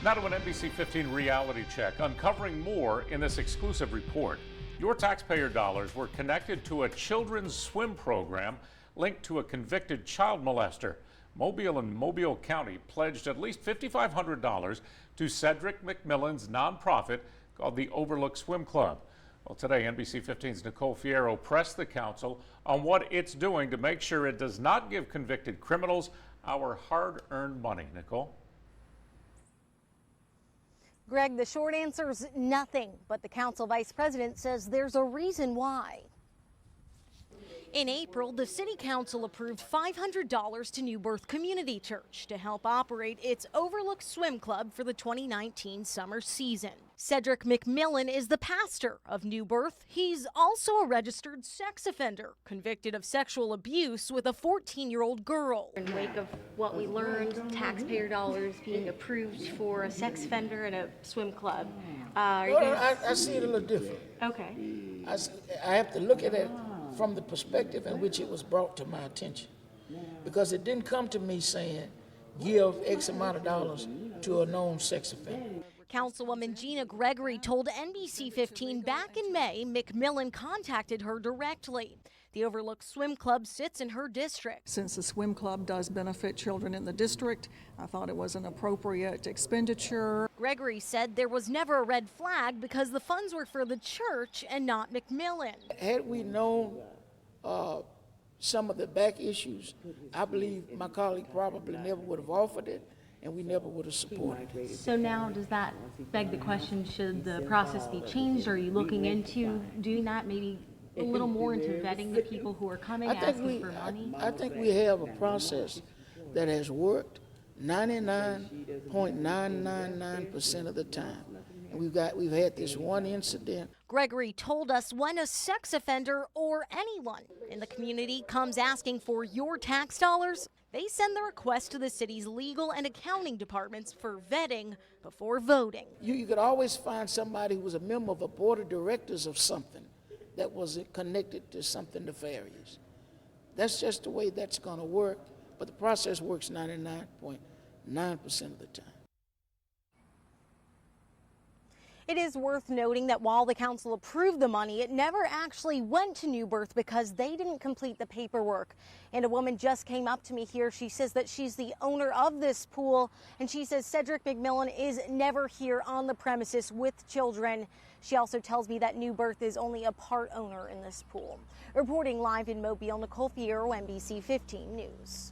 Now to an NBC 15 reality check, uncovering more in this exclusive report. Your taxpayer dollars were connected to a children's swim program linked to a convicted child molester. Mobile and Mobile County pledged at least $5,500 to Cedric McMillan's nonprofit called the Overlook Swim Club. Well, today, NBC 15's Nicole Fierro pressed the council on what it's doing to make sure it does not give convicted criminals our hard-earned money. Nicole? Greg, the short answer is nothing, but the council vice president says there's a reason why. In April, the city council approved $500 to New Birth Community Church to help operate its Overlook Swim Club for the 2019 summer season. Cedric McMillan is the pastor of New Birth. He's also a registered sex offender, convicted of sexual abuse with a 14-year-old girl. In wake of what we learned, taxpayer dollars being approved for a sex offender at a swim club. I see it a little different. Okay. I have to look at it from the perspective in which it was brought to my attention. Because it didn't come to me saying, give X amount of dollars to a known sex offender. Councilwoman Gina Gregory told NBC 15 back in May McMillan contacted her directly. The Overlook Swim Club sits in her district. Since the swim club does benefit children in the district, I thought it was an appropriate expenditure. Gregory said there was never a red flag because the funds were for the church and not McMillan. Had we known some of the back issues, I believe my colleague probably never would have offered it, and we never would have supported it. So now does that beg the question, should the process be changed? Are you looking into doing that, maybe a little more into vetting the people who are coming asking for money? I think we have a process that has worked 99.999% of the time. And we've had this one incident. Gregory told us when a sex offender or anyone in the community comes asking for your tax dollars, they send the request to the city's legal and accounting departments for vetting before voting. You could always find somebody who was a member of a board of directors of something that was connected to something nefarious. That's just the way that's going to work, but the process works 99.9% of the time. It is worth noting that while the council approved the money, it never actually went to New Birth because they didn't complete the paperwork. And a woman just came up to me here. She says that she's the owner of this pool, and she says Cedric McMillan is never here on the premises with children. She also tells me that New Birth is only a part owner in this pool. Reporting live in Mobile, Nicole Fierro, NBC 15 News.